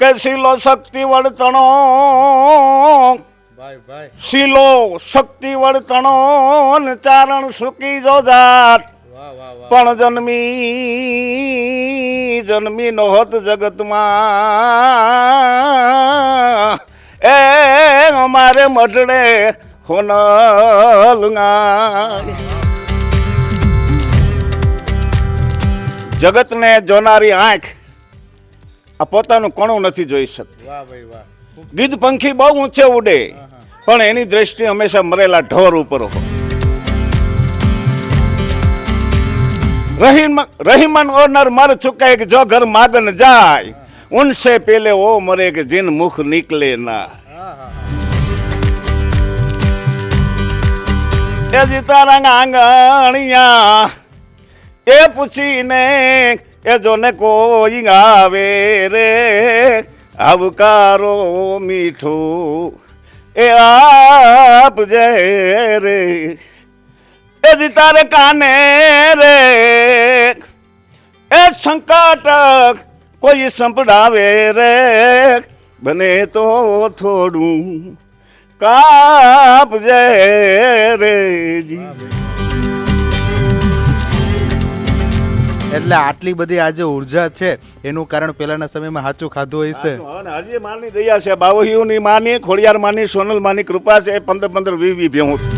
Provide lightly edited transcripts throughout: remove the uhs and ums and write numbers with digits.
કે શીલો શક્તિ વળતણો શીલો શક્તિ વળતણો ને ચારણ સુકી જો જાત પણ જન્મી જન્મી નો હોત જગતમાં એ અમારે મઢડે હોનલુંગા જગતને જોનારી આંખ આ પોતાનું કણું નથી જોઈ શકતી. ગીધ પંખી બહુ ઊંચે ઉડે પણ એની દ્રષ્ટિ હંમેશા મરેલા ઢોર ઉપર હોય. રહીમન ઓનર મર ચુકા કે જો ઘર માગન જાય ઉનસે પેલે ઓ મરે કે જીન મુખ નિકલે ના. એ જીતારંગ આંગણિયા એ પૂછીને એ જોને કોઈ આવે રે આવકારો મીઠો એ આપજે રે એ જીતારે કાને રે એ સંકટ કોઈ સંભળાવે રે બને તો થોડું કાપજે રે જી. એટલે આટલી બધી આજે ઉર્જા છે એનું કારણ પહેલાના સમયમાં સાચું ખાધું હોય છે. હજી માની દયા છે, બાવહીઓની માની, ખોડિયાર માની, સોનલ માની કૃપા છે. 15-20 ભેહું છે.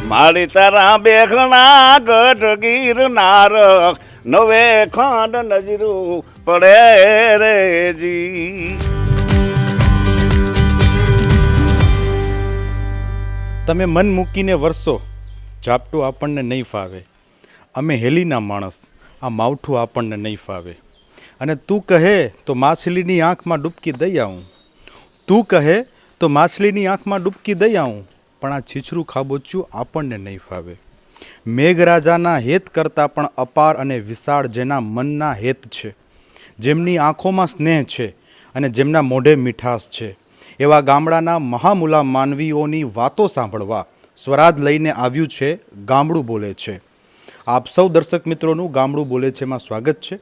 મારી તારા બેખણા ગઢ ગીરનાર નવે ખાંડ નજરું પડે રે જી. તમે મન મૂકીને વરસો ઝાપટું આપણને નહીં ફાવે. અમે હેલીના માણસ, આ માવઠું આપણને નહીં ફાવે. અને તું કહે તો માછલીની આંખમાં ડૂબકી દઈ આવું, તું કહે તો માછલીની આંખમાં ડૂબકી દઈ આવું, પણ આ છીછરું ખાબોચ્યું આપણને નહીં ફાવે. મેઘરાજાના હેત કરતાં પણ અપાર અને વિશાળ જેના મનના હેત છે, જેમની આંખોમાં સ્નેહ છે અને જેમના મોઢે મીઠાશ છે, એવા ગામડાના મહામૂલા માનવીઓની વાતો સાંભળવા સ્વરાજ લઈને આવ્યું છે ગામડું બોલે છે. આપ સૌ દર્શક મિત્રોનું ગામડું બોલે છે માં સ્વાગત છે.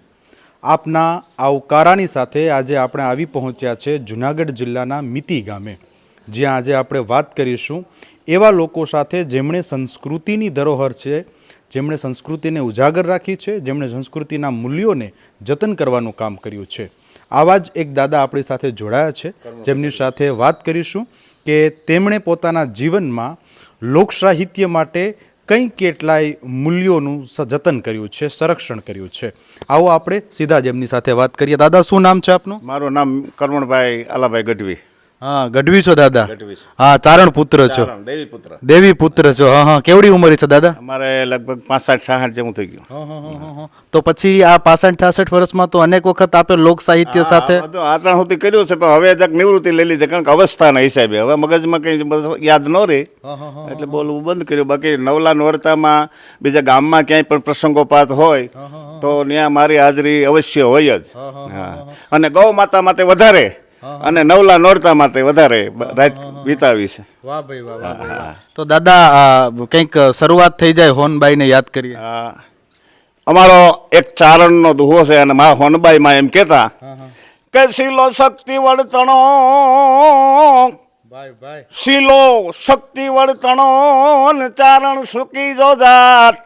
આપના આવકારાની સાથે આજે આપણે આવી પહોંચ્યા છે જૂનાગઢ જિલ્લાના મિતી ગામે, જ્યાં આજે આપણે વાત કરીશું એવા લોકો સાથે જેમણે સંસ્કૃતિની ધરોહર છે, જેમણે સંસ્કૃતિને ઉજાગર રાખી છે, જેમણે સંસ્કૃતિના મૂલ્યોને જતન કરવાનું કામ કર્યું છે. આવા જ એક દાદા આપણી સાથે જોડાયા છે, જેમની સાથે વાત કરીશું કે તેમણે પોતાના જીવનમાં લોક સાહિત્ય માટે કંઈ કેટલાય મૂલ્યોનું જતન કર્યું છે, સંરક્ષણ કર્યું છે. આવો આપણે સીધા જ એમની સાથે વાત કરીએ. દાદા, શું નામ છે આપનું? મારું નામ કરમણભાઈ આલાભાઈ ગઢવી. હા, ગઢવી છો દાદા? ગઢવી. હા, ચારણ પુત્ર છો? દેવી પુત્ર. દેવી પુત્ર છો. હા હા. કેવડી ઉંમર છે દાદા? અમારે લગભગ 65-66 જેવું થઈ ગયું. તો પછી આ 65-66 વર્ષમાં તો અનેક વખત આપણે લોક સાહિત્ય સાથે આટલા સુધી કર્યું છે, પણ હવે જક નિવૃત્તિ લઈ લીધી, કારણ કે અવસ્થાના હિસાબે હવે મગજમાં કંઈ યાદ ન રહે એટલે બોલવું બંધ કર્યું. બાકી નવલા નોરતામાં બીજા ગામમાં ક્યાંય પણ પ્રસંગોપાત હોય તો ત્યાં મારી હાજરી અવશ્ય હોય જ. હા, અને ગૌ માતા માટે વધારે અને નવલા નોરતા માટે વધારે રાત વિતાવી છે. વાહ ભાઈ વાહ. તો દાદા કંઈક શરૂઆત થઈ જાય હોનબાઈને યાદ કરીએ. અમારો એક ચારણનો દુહો છે અને મા હોનબાઈમાં એમ કહેતા કે શીલો શક્તિ વળતણો શીલો શક્તિ વળતણો ને ચારણ સુકી જો જાત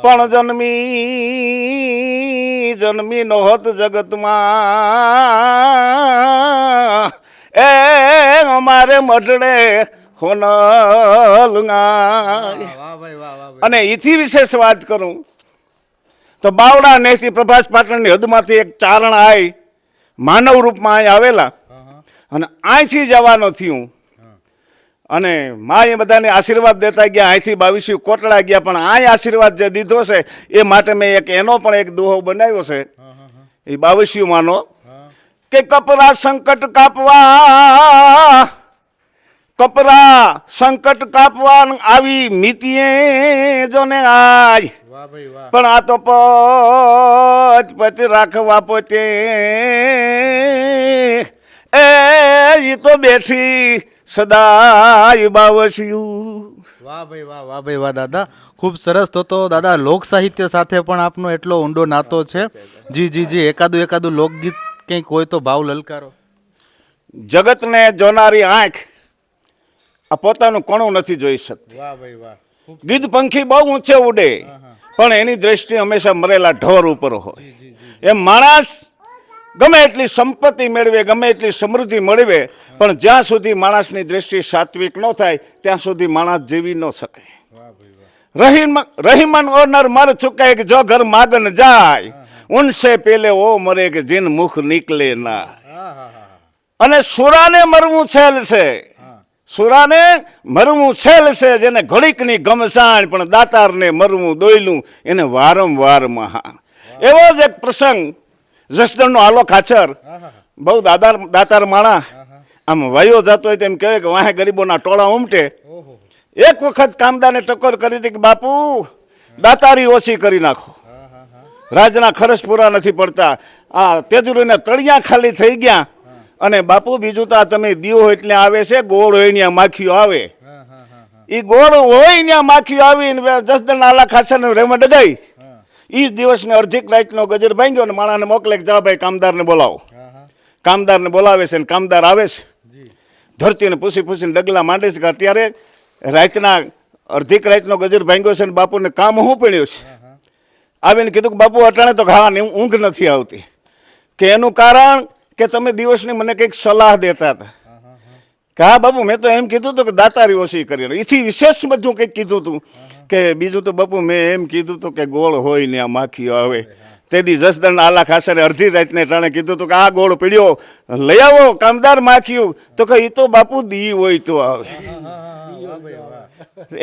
પણ જન્મી જન્મી નો હોત જગતમાં એ અમારે મઢડે હોનલુંગા. અને એથી વિશેષ વાત કરું તો બાવડા નેથી પ્રભાસ પાટણની હદમાંથી એક ચારણ આઈ માનવ રૂપમાં અહીં આવેલા અને અહીંથી જવાનો થયું અને માએ બધાને આશીર્વાદ દેતા ગયા. અહીંથી 22 કોટડા ગયા, પણ આ આશીર્વાદ જે દીધો છે એ માટે મેં એક એનો પણ એક દુહો બનાવ્યો છે એ 22 માનો કે કપરા સંકટ કાપવા, કપરા સંકટ કાપવા આવી મિતીએ જોને આજ, પણ આ તો પચ રાખવા પોતે એ તો બેઠી સદાય બાવસ્યું. વાહ ભાઈ વાહ, વાહ ભાઈ વાહ દાદા, ખૂબ સરસ. તો દાદા લોક સાહિત્ય સાથે પણ આપનો એટલો ઊંડો નાતો છે. જી જી જી, એકાદું લોકગીત કંઈક હોય તો ભાવ લલકારો. જગતને જોનારી આંખ આ પોતાનું કણું નથી જોઈ શકતી. વાહ ભાઈ વાહ. ગીધ પંખી બહુ ઊંચે ઉડે પણ એની દ્રષ્ટિ હંમેશા મરેલા ઢોર ઉપર હોય. એમ માણસ ગમે એટલી સંપત્તિ મેળવે, ગમે એટલી સમૃદ્ધિ મેળવે, પણ જ્યાં સુધી માણસની દ્રષ્ટિ સાત્વિક ન થાય ત્યાં સુધી માણસ જીવી ન શકે. રહીમન ઓનર મર ચુકે કે જો ઘર માગન જાય, ઉનસે પેલે ઓ મરે કે જીન મુખ નીકળે ના. અને સુરાને મરવું છેલ છે, સુરાને મરવું છેલ છે, જેને ઘડીકની ગમસાણ પણ દાતારને મરવું દોયલું એને વારંવાર મહા. એવો જ એક પ્રસંગ જસદણનો આલો ખાચર, બહુ દાતાર માણા, આમ વયો જતો હોય તેમ કહેવાય કે વાહે ગરીબોના ટોળા ઉમટે. એક વખત કામદારને ટકોર કરી હતી કે બાપુ દાતારી ઓછી કરી નાખો, રાજના ખર્ચ પૂરા નથી પડતા, આ તેજુરીને તળિયા ખાલી થઈ ગયા. અને બાપુ બીજું તો આ તમે દીવો એટલે આવે છે, ગોળ હોય ત્યાં માખીઓ આવે, એ ગોળ હોય ત્યાં માખીઓ આવીને જસદણ આલા ખાચરને રેમાં ડગાઈ. એ જ દિવસને અડધીક રાતનો ગજર ભાંગ્યો ને માણાને મોકલે કે જા ભાઈ કામદારને બોલાવો. કામદારને બોલાવે છે ને કામદાર આવે છે, ધરતીને પૂછીને ડગલા માંડે છે કે અત્યારે રાતના અડધીક રાતનો ગજર ભાંગ્યો છે ને બાપુને કામ શું પડ્યું છે. આવીને કીધું કે બાપુ અટાણે તો હા ઊંઘ નથી આવતી. કે એનું કારણ કે તમે દિવસની મને કંઈક સલાહ દેતા હતા કે હા બાપુ મેં તો એમ કીધું હતું કે દાતારી ઓછી કરી. એથી વિશેષ બધું કંઈક કીધું હતું કે બીજું તો બાપુ મેં એમ કીધું હતું કે ગોળ હોય ને આ માખીઓ આવે. તેથી જસદણ આલા ખાસરે અડધી રાતને ટાણે કીધું હતું કે આ ગોળ પીડ્યો લઈ આવો કામદાર માખ્યું. તો કે એ તો બાપુ દી હોય તો આવે.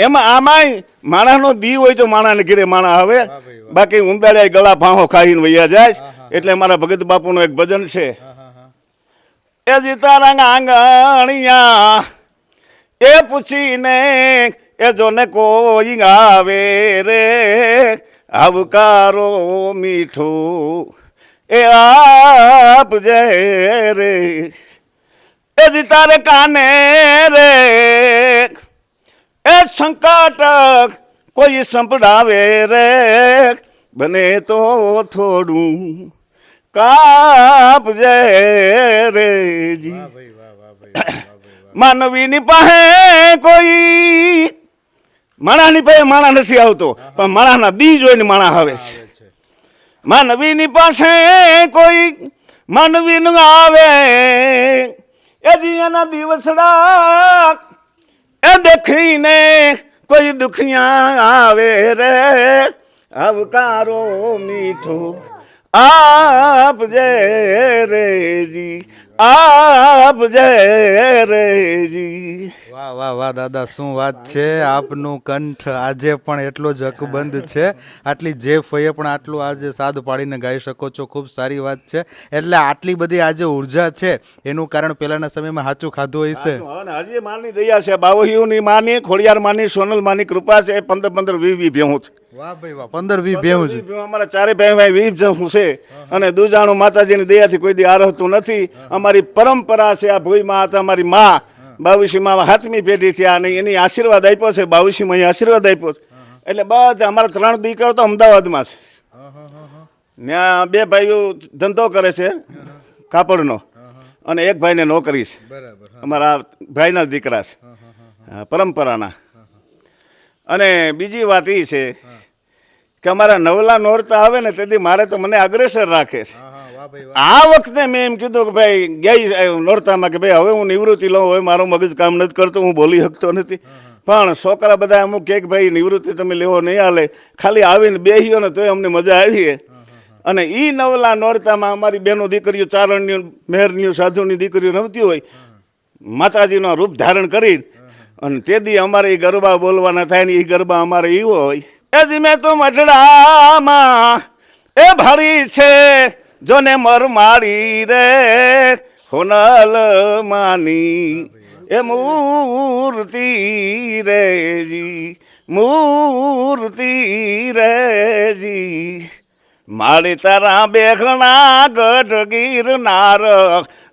એમાં આમાંય માણસનો દી હોય તો માણાને ઘીરે માણા આવે, બાકી ઉંદાડિયા ગળા ભાંહો ખાઈને વૈયા જાય. એટલે મારા ભગત બાપુનું એક ભજન છે, એ જીતારાંગ આંગણિયા એ પૂછીને એ જોને કોઈ આવે રે, આવકારો મીઠો એ આપજે રે. એ જીતારે કાને રે એ સંકટ કોઈ સંભળાવે રે, બને તો થોડું કાપજે રે જી. માનવીની પાસે કોઈ માણાની પાસે માણા નથી આવતો, પણ માણાના દી જોઈને માણા આવે છે. માનવીની પાસે કોઈ માનવી ન આવે, એ જીના દિવસડા એ દેખીને કોઈ દુખિયા આવે રે, આવકારો મીઠો આપજે રેજી, આપજે રેજી. વાહ વાહ વાહ દાદા, શું વાત છે. આપનું કંઠ આજે પણ એટલો જ અકબંધ છે, આટલી જે ફઈએ પણ આટલું આજે સાદ પાડીને ગાઈ શકો છો, ખૂબ સારી વાત છે. એટલે આટલી બધી આજે ઉર્જા છે એનું કારણ પહેલાના સમયમાં સાચું ખાધું હોય છે. હજી માની દયા છે, બાવહીઓની માની, ખોડિયાર માની, સોનલ માની કૃપા છે. 15-20 ભેહું છે. વાહ ભાઈ વાહ, 15-20 ભેહું છે. અમારા ચારે ભાઈ 20 જણ છે. અને દુજાણું માતાજીની દયાથી કોઈ દી આ રહેતું નથી. અમારી પરંપરા છે. આ ભૂઈમાં હતા અમારી માં, 22માં 7મી પેઢી થયા અને એની આશીર્વાદ આપ્યો છે. 22માં આશીર્વાદ આપ્યો છે. એટલે બધા અમારા 3 દીકરો તો અમદાવાદમાં છે. ત્યાં 2 ભાઈઓ ધંધો કરે છે કાપડનો, અને એક ભાઈને નોકરી છે. અમારા ભાઈના દીકરા છે, પરંપરાના. અને બીજી વાત એ છે કે અમારા નવલા નોરતા આવે ને તેથી મારે તો મને અગ્રેસર રાખે છે. આ વખતે મેં એમ કીધું કે ભાઈ ગઈ નોરતામાં કે ભાઈ હવે હું નિવૃત્તિ લઉં, હવે મારું મગજ કામ નથી કરતું, હું બોલી શકતો નથી. પણ છોકરા બધા અમુક કે ભાઈ નિવૃત્તિ તમે લેવો નહીં હાલે, ખાલી આવીને બેહીઓ ને તોય અમને મજા આવી. અને એ નવલા નોરતામાં અમારી બેનો દીકરીઓ, ચારણની, મહેરની, સાધુની દીકરીઓ રમતી હોય, માતાજીનો રૂપ ધારણ કરી. અને તે દી અમારે એ ગરબા બોલવાના થાય ને એ ગરબા અમારે એવો હોય, એ જીમે તો મઢડામાં એ ભારી છે જોને મર મારી રે, હોનલ માની એ મૂર્તિ રેજી, મૂર્તિ રેજી. માળી તારા બેખણા ગઢ ગીરનાર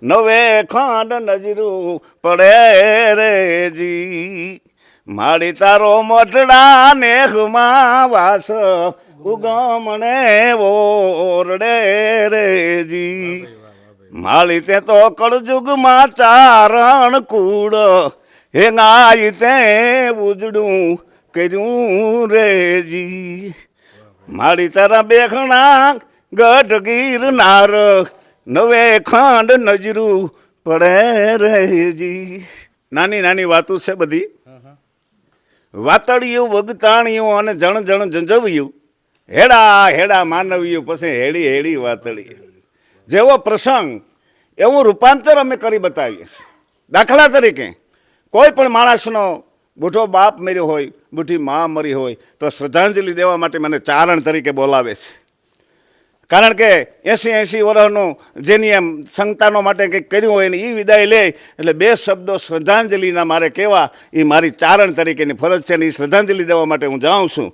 નવે ખાંડ નજરું પડે રે જી માળી તારો મઠડા નેહમાં વાસ ઉગમણે ઓરડે રે જી માળી તે તો કળજુગમાં ચારણ કૂડ હે ગાય તે ઉજડું કર્યું રે જી માળી તારા બેખણા ગઢ ગીરનાર નવે ખાંડ નજરું પડે રે જી નાની નાની વાતો છે બધી વાતળિયું વગતાણિયું અને જણ જણ જંજવ્યું હેડા હેડા માનવ્યું પછી હેડી હેડી વાતળિયું જેવો પ્રસંગ એવું રૂપાંતર અમે કરી બતાવીએ છીએ દાખલા તરીકે કોઈ પણ માણસનો બુઢો બાપ મર્યો હોય બુઢી મા મરી હોય તો શ્રદ્ધાંજલિ દેવા માટે મને ચારણ તરીકે બોલાવે છે કારણ કે 80 વર્ષનું જેની એમ સંતાનો માટે કંઈક કર્યું હોય ને એ વિદાય લે એટલે બે શબ્દો શ્રદ્ધાંજલિના મારે કહેવા એ મારી ચારણ તરીકેની ફરજ છે ને એ શ્રદ્ધાંજલિ દેવા માટે હું જાઉં છું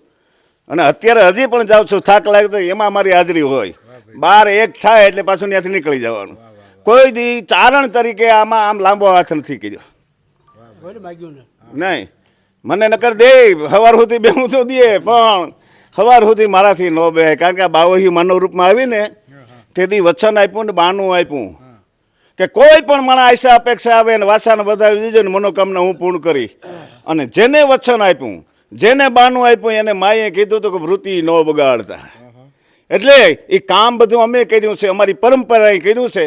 અને અત્યારે હજી પણ જાઉં છું થાક લાગે તો એમાં મારી હાજરી હોય 12-1 થાય એટલે પાછું ત્યાંથી નીકળી જવાનું કોઈ દી ચારણ તરીકે આમાં આમ લાંબો હાથ નથી કર્યો નહીં મને નકર દે સવાર સુધી બેહું તો દે પણ સવાર સુધી મારાથી ન બે કારણ કે આ બાવહી માનવ રૂપમાં આવીને તેથી વચન આપ્યું ને બાનું આપ્યું કે કોઈ પણ માણસ આશા અપેક્ષા આવે ને વાસાને વધાવી દીજો ને મનોકામના હું પૂર્ણ કરી અને જેને વચન આપ્યું જેને બાનું આપ્યું એને માએ કીધું હતું કે વૃત્તિ ન બગાડતા એટલે એ કામ બધું અમે કર્યું છે અમારી પરંપરાએ કર્યું છે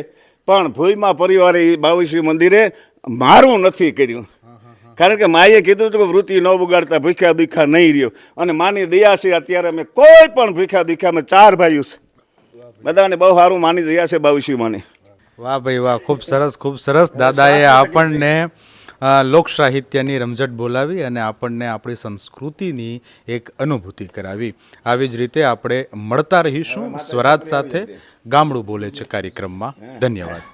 પણ ભૂઈમાં પરિવારે એ બાવીસી મંદિરે મારું નથી કર્યું કારણ કે માએ કીધું હતું કે વૃત્તિ ન બગાડતા ભૂખ્યા દુખ્યા નહીં રહ્યો અને માની દયા છે અત્યારે અમે કોઈ પણ ભૂખ્યા દુખ્યા અમે 4 ભાઈઓ છે બધાને બહુ સારું માની દયા છે બાવીસી માને વાહ ભાઈ વાહ, ખૂબ સરસ દાદાએ આપણને લોક સાહિત્યની રમઝટ બોલાવી અને આપણને આપણી સંસ્કૃતિની એક અનુભૂતિ કરાવી. આવી જ રીતે આપણે મળતા રહીશું સ્વરાજ સાથે ગામડું બોલે છે કાર્યક્રમમાં. ધન્યવાદ.